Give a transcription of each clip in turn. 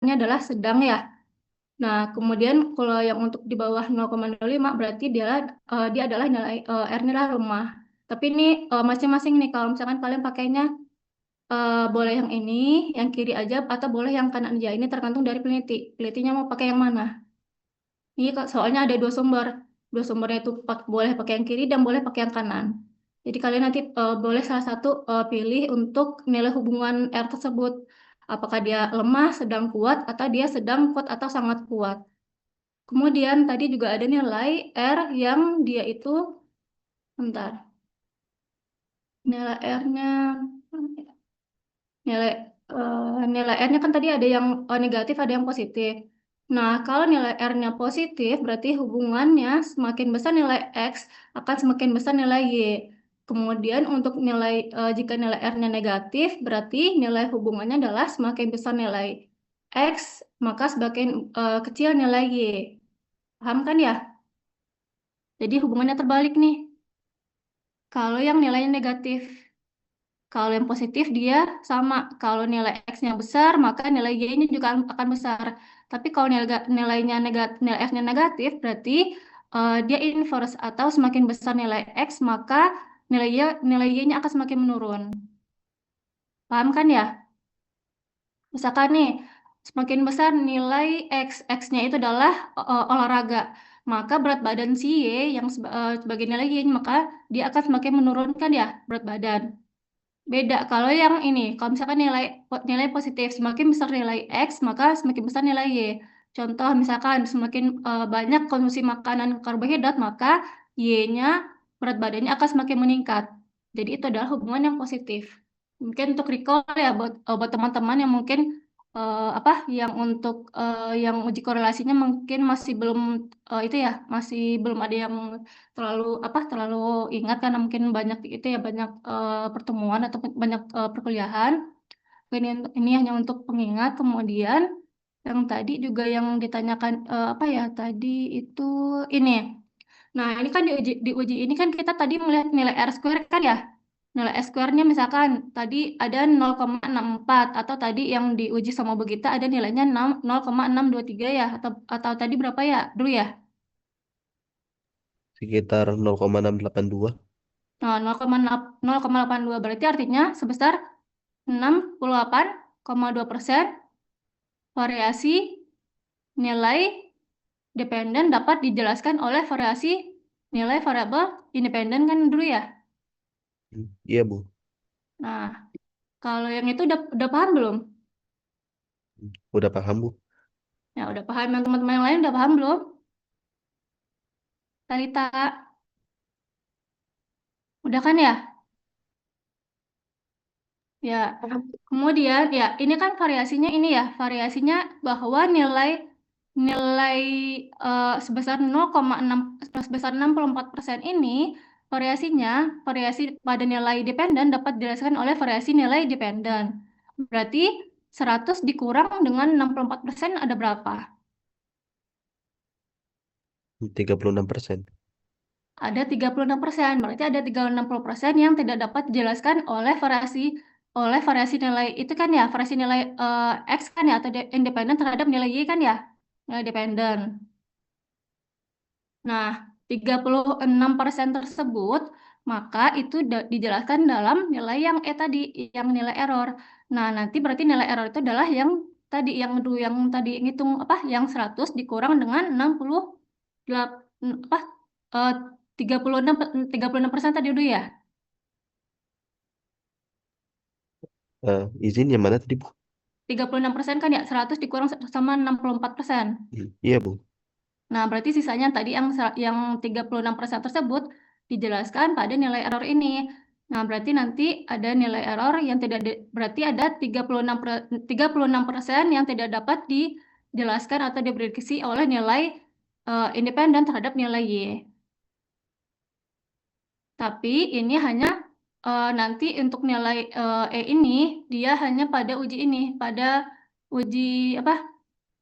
R-nya adalah sedang ya. Nah, kemudian kalau yang untuk di bawah 0,05 berarti dia adalah nilai R-nya adalah lemah. Tapi ini masing-masing nih, kalau misalkan kalian pakainya boleh yang ini, yang kiri aja, atau boleh yang kanan aja. Ini tergantung dari peneliti. Penelitinya mau pakai yang mana. Ini soalnya ada dua sumber. Dua sumbernya itu boleh pakai yang kiri dan boleh pakai yang kanan. Jadi kalian nanti boleh salah satu pilih untuk nilai hubungan R tersebut. Apakah dia lemah, sedang kuat, atau dia sedang kuat atau sangat kuat. Kemudian tadi juga ada nilai R yang dia itu, bentar, nilai R-nya, nilai nilai R-nya kan tadi ada yang negatif, ada yang positif. Nah, kalau nilai R-nya positif, berarti hubungannya semakin besar nilai X akan semakin besar nilai Y. Kemudian untuk jika nilai R-nya negatif, berarti nilai hubungannya adalah semakin besar nilai X, maka semakin kecil nilai Y. Paham kan ya? Jadi hubungannya terbalik nih. Kalau yang nilainya negatif. Kalau yang positif dia sama. Kalau nilai X-nya besar, maka nilai Y-nya juga akan besar. Tapi kalau nilainya negatif, nilai X-nya negatif, berarti dia inverse atau semakin besar nilai X, maka nilai Y-nya akan semakin menurun. Paham kan ya? Misalkan nih, semakin besar nilai X-nya itu adalah olahraga. Maka berat badan si Y yang sebagai nilai Y, maka dia akan semakin menurunkan ya berat badan. Beda kalau yang ini, kalau misalkan nilai positif semakin besar nilai X, maka semakin besar nilai Y. Contoh misalkan semakin banyak konsumsi makanan karbohidrat, maka Y-nya berat badannya akan semakin meningkat. Jadi itu adalah hubungan yang positif. Mungkin untuk recall ya buat teman-teman yang mungkin yang untuk yang uji korelasinya mungkin masih belum itu ya, masih belum ada yang terlalu ingat karena mungkin banyak itu ya, banyak pertemuan atau banyak perkuliahan. Ini hanya untuk pengingat. Kemudian yang tadi juga yang ditanyakan apa ya tadi itu ini. Nah, ini kan diuji ini kan kita tadi melihat nilai R square kan ya. Nilai S square-nya misalkan tadi ada 0,64 atau tadi yang diuji sama Begita ada nilainya 0,623 ya, atau tadi berapa ya dulu ya? Sekitar 0,682. Nah, 0,82 berarti artinya sebesar 68,2% variasi nilai dependen dapat dijelaskan oleh variasi nilai variabel independen kan dulu ya. Iya, Bu. Nah, kalau yang itu udah paham belum? Udah paham, Bu. Ya, udah paham. Yang teman-teman yang lain udah paham belum? Talita, udah kan ya? Ya, kemudian ya ini kan variasinya ini ya, variasinya bahwa nilai nilai sebesar 0,6 sebesar 64% ini variasinya variasi pada nilai dependen dapat dijelaskan oleh variasi nilai dependen. Berarti 100 dikurang dengan 64% ada berapa? 36%. Ada 36%. Berarti ada 60% yang tidak dapat dijelaskan oleh variasi nilai itu kan ya, variasi nilai X kan ya, atau independen terhadap nilai Y kan ya, nilai dependen. Nah, 36% tersebut, maka itu dijelaskan dalam nilai yang tadi, yang nilai error. Nah, nanti berarti nilai error itu adalah yang tadi, yang tadi ngitung apa, yang 100 dikurang dengan 68, apa, eh, 36% tadi dulu ya. Izin yang mana tadi, Bu? 36% kan ya, 100 dikurang sama 64%. Iya, Bu. Nah, berarti sisanya tadi yang 36% tersebut dijelaskan pada nilai error ini. Nah, berarti nanti ada nilai error yang berarti ada 36% yang tidak dapat dijelaskan atau diprediksi oleh nilai independen terhadap nilai Y. Tapi ini hanya nanti untuk nilai ini dia hanya pada uji ini, pada uji apa?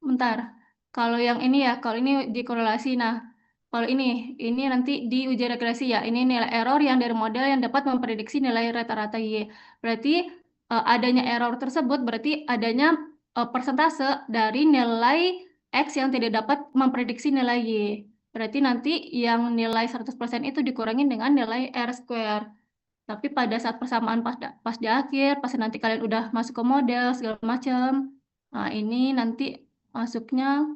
Bentar. Kalau yang ini ya, kalau ini di korelasi. Nah, kalau ini nanti di uji regresi ya. Ini nilai error yang dari model yang dapat memprediksi nilai rata-rata Y. Berarti adanya error tersebut berarti adanya persentase dari nilai X yang tidak dapat memprediksi nilai Y. Berarti nanti yang nilai 100% itu dikurangin dengan nilai R square. Tapi pada saat persamaan pas di akhir, pas nanti kalian udah masuk ke model segala macam, nah ini nanti masuknya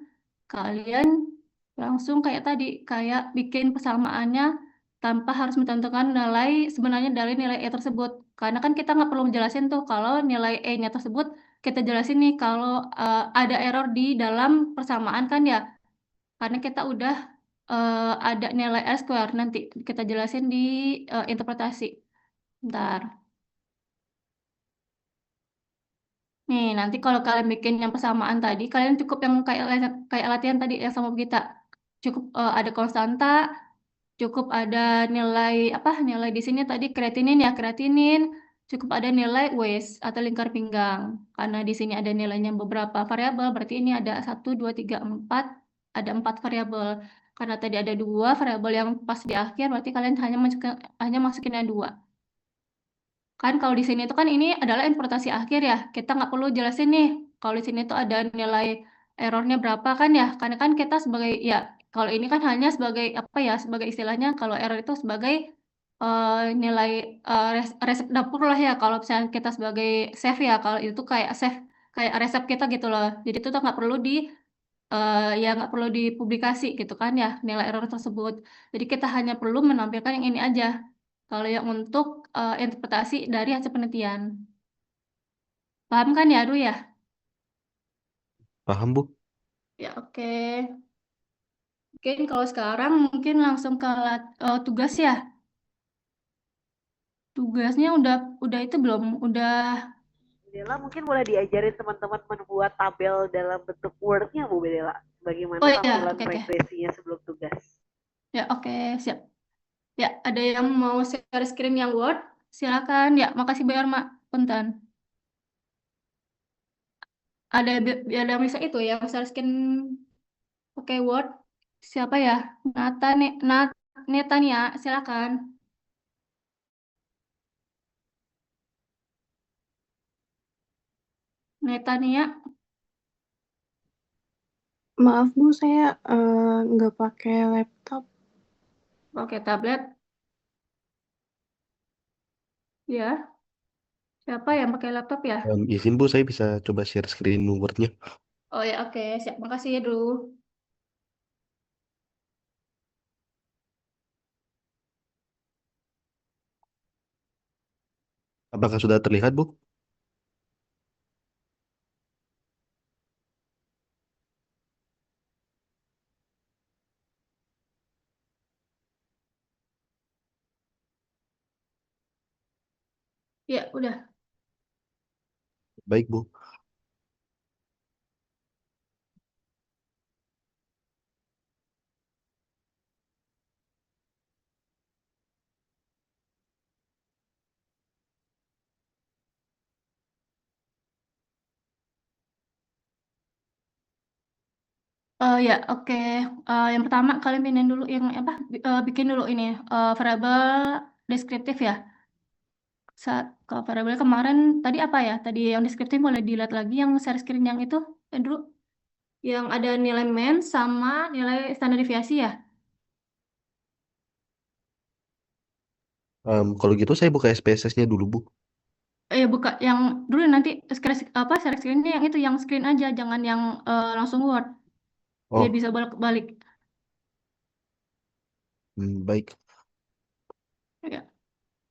kalian langsung kayak tadi, kayak bikin persamaannya tanpa harus mententukan nilai sebenarnya dari nilai E tersebut. Karena kan kita nggak perlu menjelasin tuh kalau nilai E-nya tersebut kita jelasin nih kalau ada error di dalam persamaan kan ya. Karena kita udah ada nilai R square nanti kita jelasin di interpretasi. Ntar. Nih, nanti kalau kalian bikin yang persamaan tadi, kalian cukup yang kayak latihan tadi yang sama kita. Cukup ada konstanta, cukup ada nilai apa? Nilai di sini tadi kreatinin ya, kreatinin. Cukup ada nilai waist atau lingkar pinggang. Karena di sini ada nilainya beberapa variabel, berarti ini ada 1, 2, 3, 4, ada 4 variabel. Karena tadi ada 2 variabel yang pas di akhir, berarti kalian hanya masukin yang 2. Kan kalau di sini tuh kan ini adalah interpretasi akhir ya. Kita nggak perlu jelasin nih. Kalau di sini tuh ada nilai errornya berapa kan ya. Karena kan kita sebagai ya kalau ini kan hanya sebagai apa ya sebagai istilahnya kalau error itu sebagai nilai resep dapur lah ya. Kalau misalnya kita sebagai save ya kalau itu kayak save kayak resep kita gitu loh. Jadi itu tuh nggak perlu ya nggak perlu dipublikasi gitu kan ya nilai error tersebut. Jadi kita hanya perlu menampilkan yang ini aja. Kalau yang untuk interpretasi dari hasil penelitian. Paham kan ya, Aduh ya? Paham, Bu? Ya, oke. Mungkin kalau sekarang mungkin langsung ke tugas ya. Tugasnya udah itu belum? Udah. Bella mungkin boleh diajarin teman-teman membuat tabel dalam bentuk Word-nya Bu Bella. Bagaimana Oh ya, tampilan oke oke. regresinya sebelum tugas. Ya, oke, siap. Ya, ada yang mau share screen yang Word? Silakan. Ya, makasih bayar, Mak. Punten. Ada yang bisa itu ya, share screen pakai Word. Siapa ya? Netania, silakan. Netania, Maaf Bu, saya nggak pakai laptop. pakai tablet. Ya, siapa yang pakai laptop ya? Izin, Bu, saya bisa coba share screen Word-nya. Oh ya, oke, siap. Makasih ya dulu. Apakah sudah terlihat, Bu? Ya, udah. Baik, Bu. Ya, oke. Yang pertama kalian pinin dulu yang apa? Bikin dulu ini variabel deskriptif ya. Kalau variabel kemarin tadi apa ya? Tadi yang deskriptif boleh dilihat lagi yang share screen yang itu dulu yang ada nilai main sama nilai standar deviasi ya. Kalau gitu saya buka SPSS-nya dulu, Bu. Buka yang dulu nanti share screen-nya yang itu yang screen aja, jangan yang langsung Word. Biar Oh, bisa balik-balik. baik. Ya,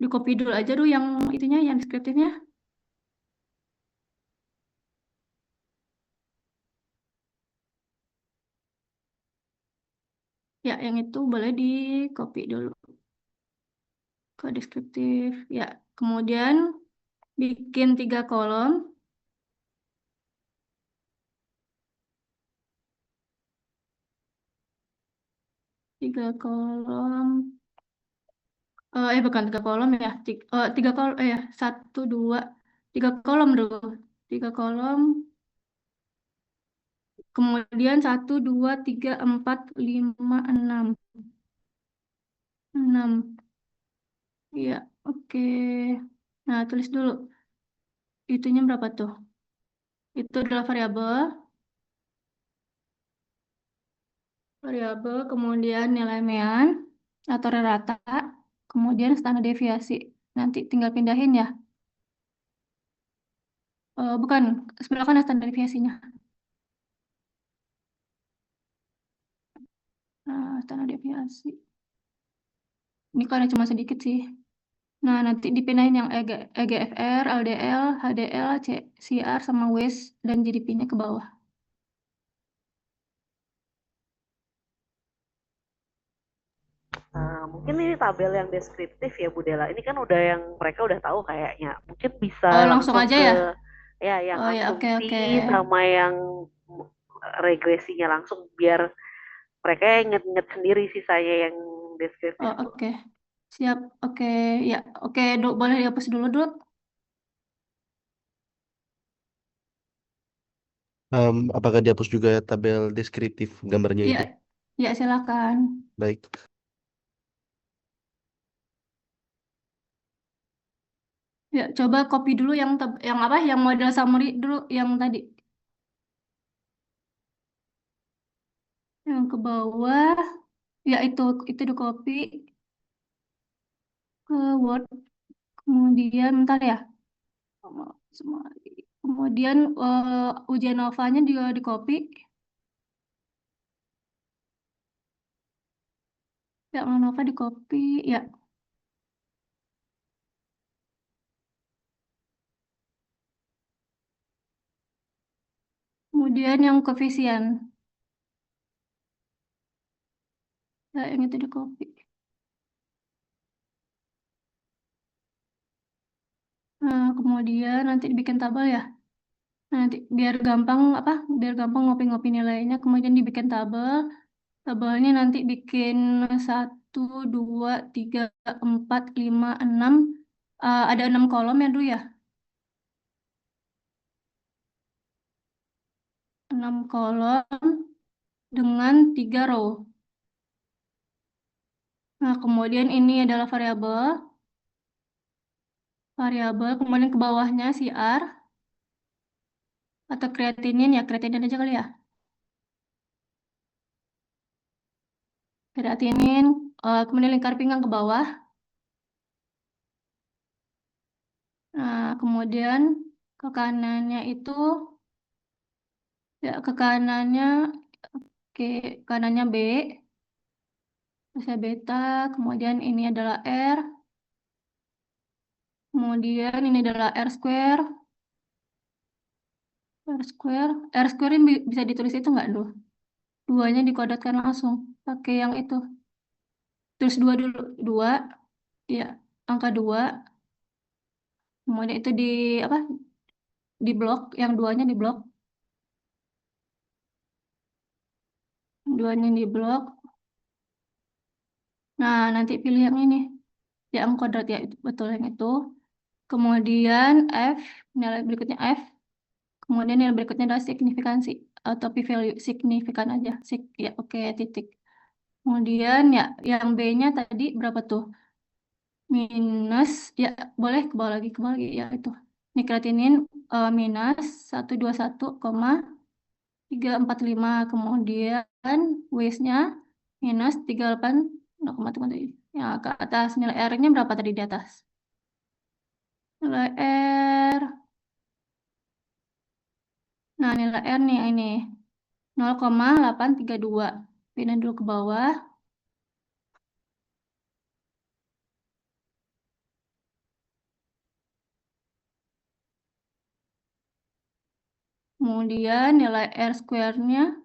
di copy dulu aja dulu yang itunya, yang deskriptifnya. Ya, yang itu boleh di copy dulu ke deskriptif. Ya, kemudian bikin 3 kolom. 3 kolom. Bukan 3 kolom ya. 3 kolom, ya. 1, 2, 3 kolom dulu. 3 kolom. Kemudian 1, 2, 3, 4, 5, 6. 6. Iya, oke. Nah, tulis dulu. Itunya berapa tuh? Itu adalah variabel, kemudian nilai mean atau rata, kemudian standar deviasi. Nanti tinggal pindahin ya. Bukan, sebelah kan ada standar deviasinya. Nah, standar deviasi. Ini kan cuma sedikit sih. Nah, nanti dipindahin yang EGFR, LDL, HDL, CR, sama WAIS, dan GDP-nya ke bawah. Nah, mungkin ini tabel yang deskriptif ya Bu Dela. Ini kan udah yang mereka udah tahu kayaknya. Mungkin bisa Oh, langsung langsung aja ke ya? ya yang Oh ya, oke, asumsi oke. sama yang regresinya langsung biar mereka inget-inget sendiri sisanya yang deskriptif Oh, tuh. oke. Siap, oke. Ya, oke, Dok, boleh dihapus dulu, Dok? Apakah dihapus juga tabel deskriptif gambarnya Ya, itu? ya, silakan. Baik. Ya, coba copy dulu yang apa? Yang model summary dulu yang tadi. Yang ke bawah, ya itu di copy ke Word. Kemudian bentar ya. Semua. Kemudian ujian Novanya juga di copy. Yang Nova di copy, ya. Kemudian yang koefisien, ya yang itu di copy. Nah, kemudian nanti dibikin tabel ya. Nah, nanti biar gampang apa? Biar gampang ngopi-ngopi nilainya. Kemudian dibikin tabel. Tabelnya nanti bikin 1, 2, 3, 4, 5, 6. Ada 6 kolom ya dulu ya. 6 kolom dengan 3 row. Nah, kemudian ini adalah variabel. Kemudian ke bawahnya CR atau kreatinin ya, kreatinin aja kali ya. Kreatinin, kemudian lingkar pinggang ke bawah. Nah, kemudian ke kanannya itu, ya ke kanannya, oke, kanannya B, terus ya beta, kemudian ini adalah R, kemudian ini adalah R square, R square ini bisa ditulis itu nggak, Duh? Duanya dikodotkan langsung, pakai yang itu. Tulis dua dulu, dua, ya, angka dua, kemudian itu di, apa, di blok, yang duanya di blok, duanya di blok. Nah, nanti pilih yang ini, yang kuadrat ya, itu betul yang itu. Kemudian F, nilai berikutnya F. Kemudian nilai berikutnya adalah signifikansi atau p-value signifikan aja. Ya oke, titik. Kemudian ya yang B-nya tadi berapa tuh? Minus, ya boleh ke bawah lagi ya itu. Nikratinin minus 121,345. Kemudian waste-nya minus 38, ya ke atas. Nilai R-nya berapa tadi di atas? Nilai R. Nah, nilai R nih ini 0,832. Pindah dulu ke bawah. Kemudian nilai R square-nya,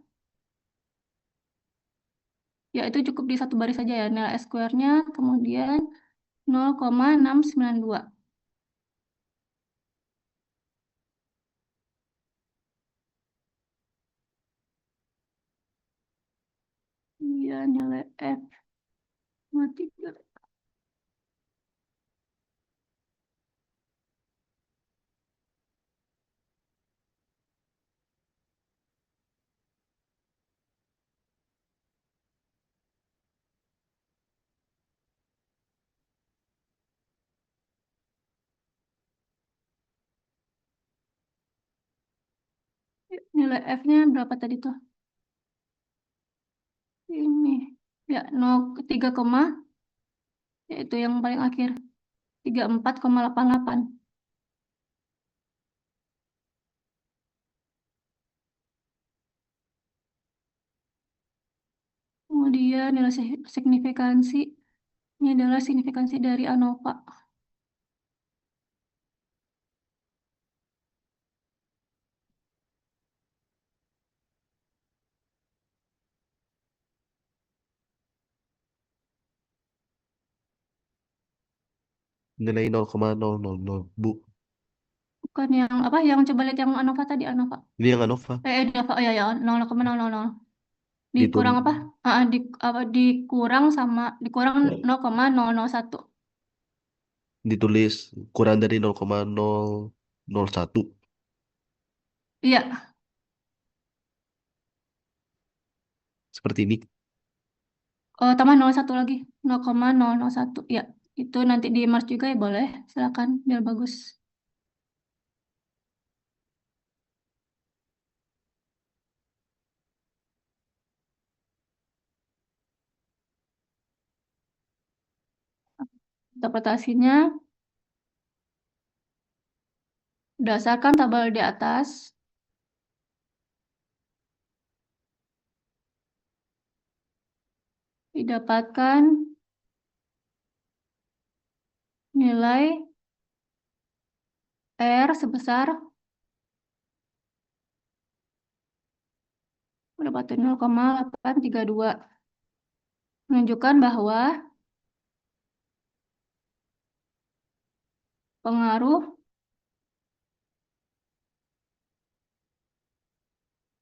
ya itu cukup di satu baris saja ya. Nilai R square-nya kemudian 0,692. Iya, nilai F. Mati. Nilai F-nya berapa tadi tuh? Ini. Ya, 3, yaitu yang paling akhir. 34,88. Kemudian nilai signifikansi. Ini adalah signifikansi dari ANOVA. Nilai 0,000, Bu. Bukan yang apa? Yang coba lihat yang ANOVA tadi, ANOVA. Ini yang ANOVA. ANOVA, oh ya, 0,000. Dikurang Ditul- apa? Dikurang 0,001. Ditulis kurang dari 0,001. Iya, Seperti ini. tambah 01 lagi. 0,001. Ya, itu nanti di Mars juga ya boleh. Silakan, biar bagus. Interpretasinya berdasarkan tabel di atas, didapatkan nilai R sebesar berapa tuh? 0,832. Menunjukkan bahwa pengaruh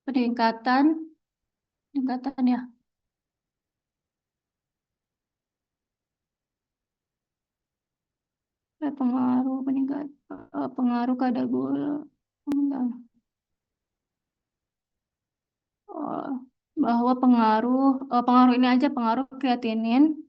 peningkatan ya, pengaruh kadar gula, bahwa pengaruh ini aja, pengaruh kreatinin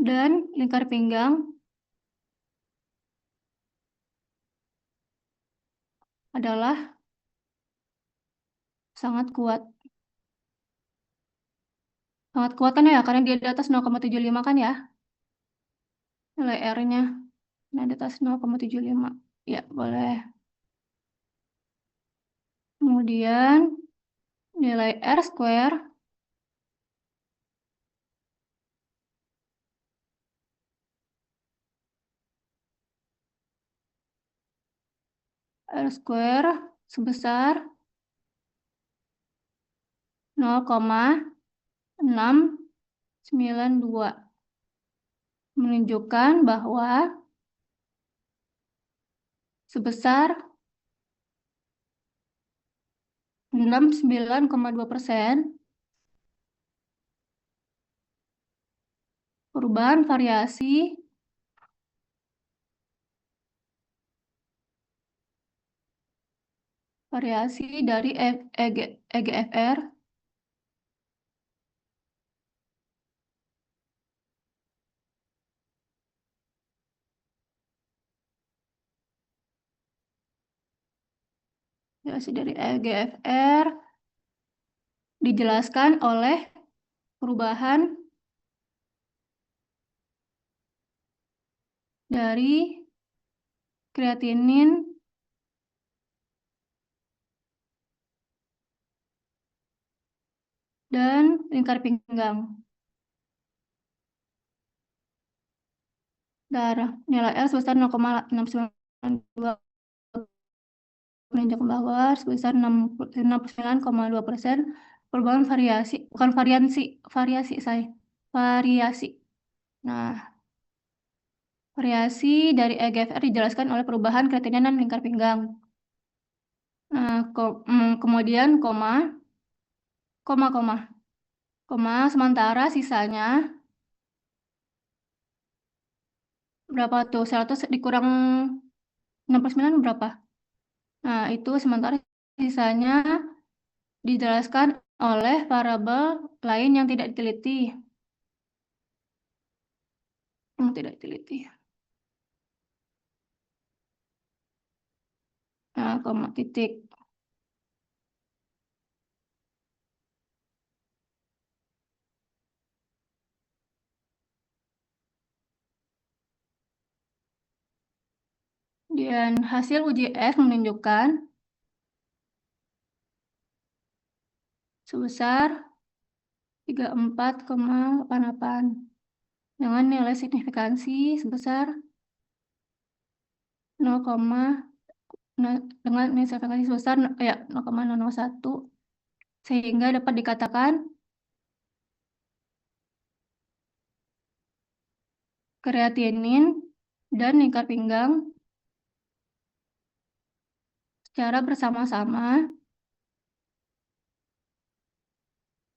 dan lingkar pinggang adalah sangat kuat. Sangat kuat kan ya, karena dia di atas 0,75 kan ya, nilai R-nya. Nah, di atas 0,75. Ya, boleh. Kemudian nilai R square sebesar 0,692, menunjukkan bahwa sebesar 69,2% perubahan variasi dari EGFR dijelaskan oleh perubahan dari kreatinin dan lingkar pinggang. Darah nilai L sebesar 0,692, menunjukkan bahwa sebesar 69,2% perubahan variasi. Nah, variasi dari EGFR dijelaskan oleh perubahan kreatinin dan lingkar pinggang. Nah, kemudian sementara sisanya berapa tuh? 100 dikurang 69 berapa? Nah, itu sementara sisanya dijelaskan oleh variabel lain yang tidak diteliti. Yang tidak diteliti. Nah, koma titik. Dan hasil uji F menunjukkan sebesar 34,88 dengan nilai signifikansi sebesar 0, dengan nilai signifikansi sebesar 0,001 sehingga dapat dikatakan kreatinin dan lingkar pinggang secara bersama-sama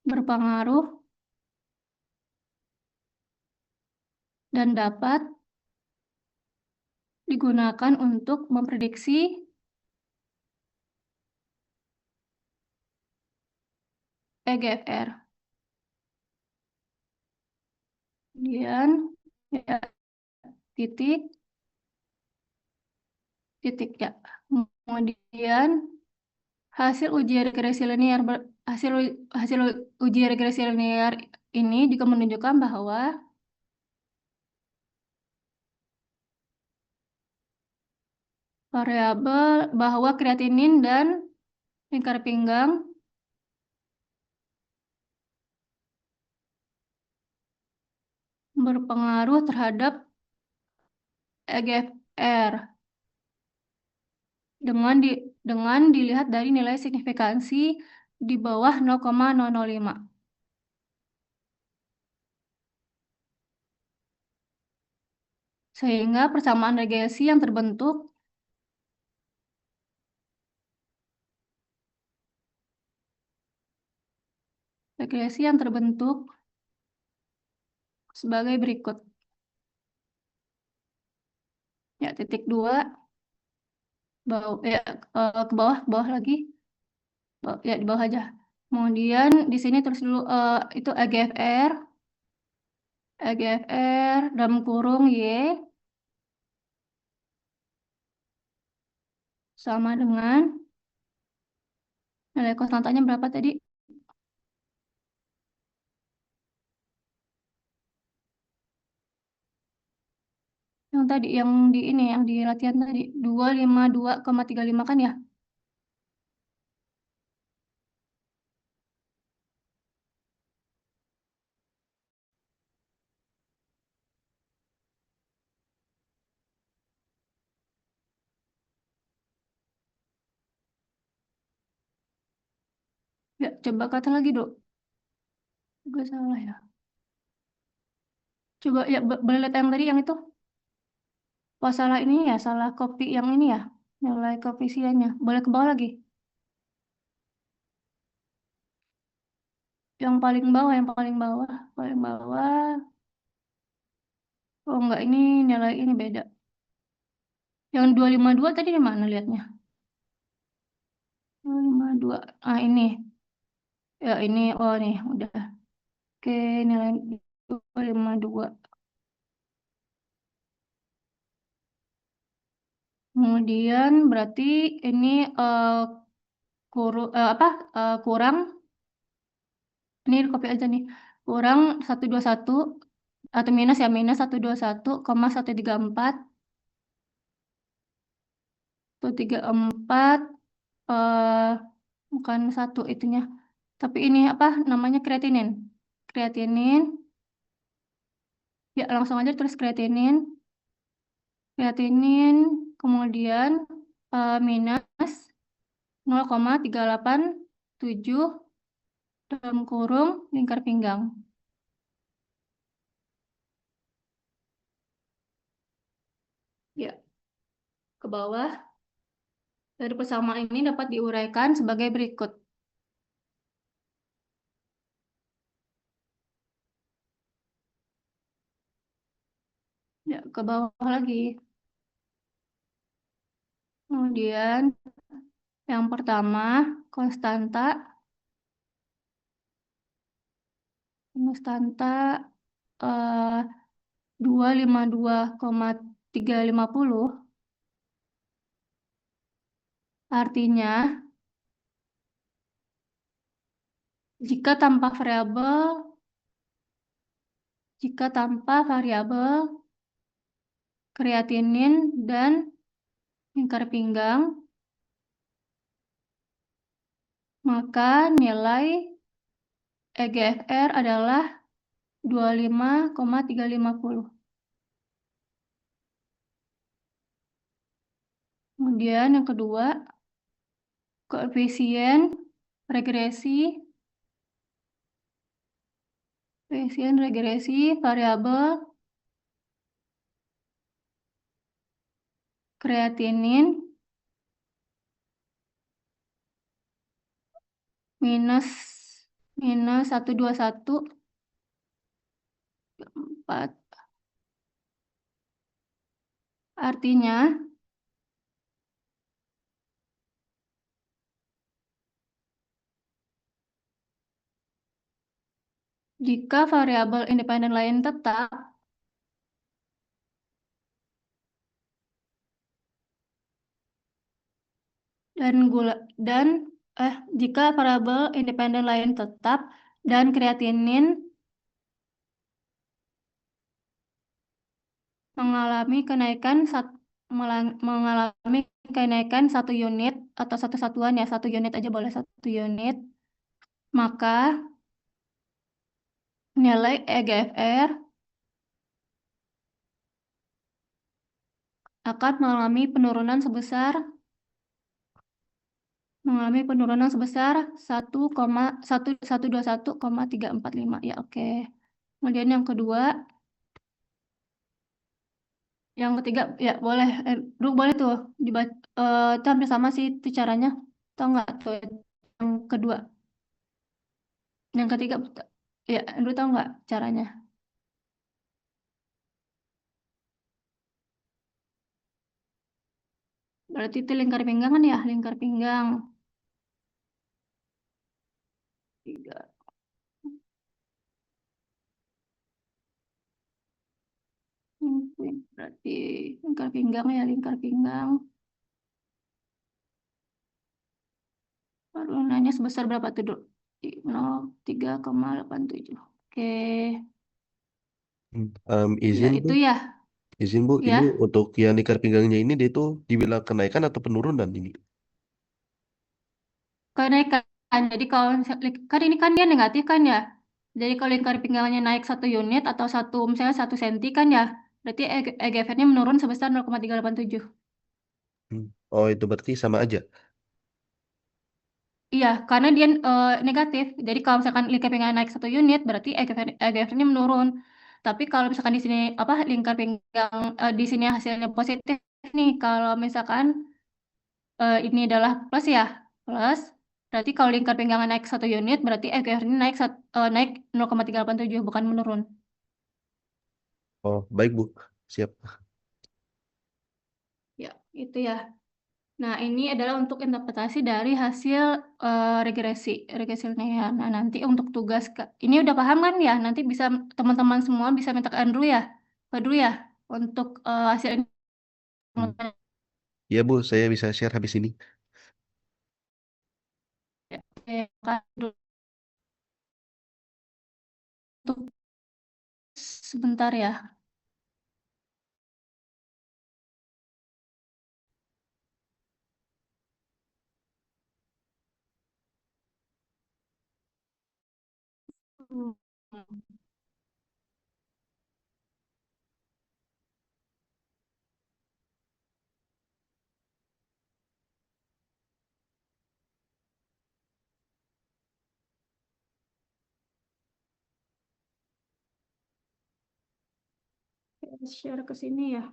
berpengaruh dan dapat digunakan untuk memprediksi EGFR. Kemudian ya, titik ya. Kemudian hasil uji regresi linear hasil uji regresi linear ini juga menunjukkan bahwa kreatinin dan lingkar pinggang berpengaruh terhadap EGFR dengan dilihat dari nilai signifikansi di bawah 0,005. Sehingga persamaan regresi yang terbentuk sebagai berikut. Ya, titik 2 ke bawah lagi. Ya, di bawah aja. Kemudian di sini terus dulu itu EGFR dalam kurung Y sama dengan nilai konstantanya berapa tadi? Yang tadi yang di latihan tadi 252,35 kan ya? Ya, coba kata lagi, Dok. Gue salah ya. Coba ya boleh lihat yang tadi yang itu. Oh, salah ini ya, salah copy yang ini ya. Nilai koefisiennya. Boleh ke bawah lagi. Yang paling bawah. Oh, enggak, ini nilai ini beda. Yang 252 tadi di mana lihatnya? 252. Ah, ini. Ya, ini. Oh, nih, udah. Oke, nilai 252. Kemudian berarti ini kurang, ini copy aja nih, kurang 121 atau minus 121,134 bukan satu itunya, tapi ini namanya kreatinin. Ya, langsung aja terus kreatinin, kemudian minus 0,387 dalam kurung lingkar pinggang. Ya, ke bawah. Dari persamaan ini dapat diuraikan sebagai berikut. Ya, ke bawah lagi. Kemudian Yang pertama, konstanta. Konstanta eh, 252,350. Artinya, jika tanpa variabel kreatinin dan lingkar pinggang, maka nilai EGFR adalah 25,350. Kemudian yang kedua, koefisien regresi variabel kreatinin minus 121,4. Artinya, jika variabel independen lain tetap, jika variabel independen lain tetap dan kreatinin mengalami kenaikan 1 unit atau satu satuan ya, 1 unit aja boleh, 1 unit, maka nilai EGFR akan mengalami penurunan sebesar 121,345 ya, oke. Kemudian yang ketiga ya boleh, boleh tuh dibaca, itu hampir sama sih itu caranya, tau nggak tuh yang kedua, yang ketiga ya, Andrew tau nggak caranya? Berarti itu lingkar pinggang kan ya, lingkar pinggang 3. Berarti lingkar pinggang ya, lingkar pinggang. Turunannya sebesar berapa tuh, Dok? 03,87. Oke. Ya, Izin Bu, itu ya. izin Bu, ini Ya, untuk yang lingkar pinggangnya ini dia itu dibilang kenaikan atau penurunan ini? kenaikan. Jadi kalau kan ini kan dia negatif kan ya. Jadi kalau lingkar pinggangnya naik 1 unit atau misalnya 1 senti kan ya, berarti EGFR-nya menurun sebesar 0,387. Oh, itu berarti sama aja. Iya, karena dia negatif. Jadi kalau misalkan lingkar pinggang naik 1 unit, berarti EGFR-nya menurun. Tapi kalau misalkan di sini apa lingkar pinggang di sini hasilnya positif nih. Kalau misalkan ini adalah plus ya, plus. Berarti kalau lingkar pinggang naik 1 unit, berarti EGFR-nya naik 0,387, bukan menurun. Oh, baik Bu. Siap. Ya, itu ya. Nah, ini adalah untuk interpretasi dari hasil regresi linear. Nah, nanti untuk tugas ini udah paham kan ya? Nanti bisa teman-teman semua bisa minta ke Andrew ya, untuk hasil ini. Hmm. Ya Bu, saya bisa share habis ini. Untuk sebentar ya. Hmm. Share ke sini ya.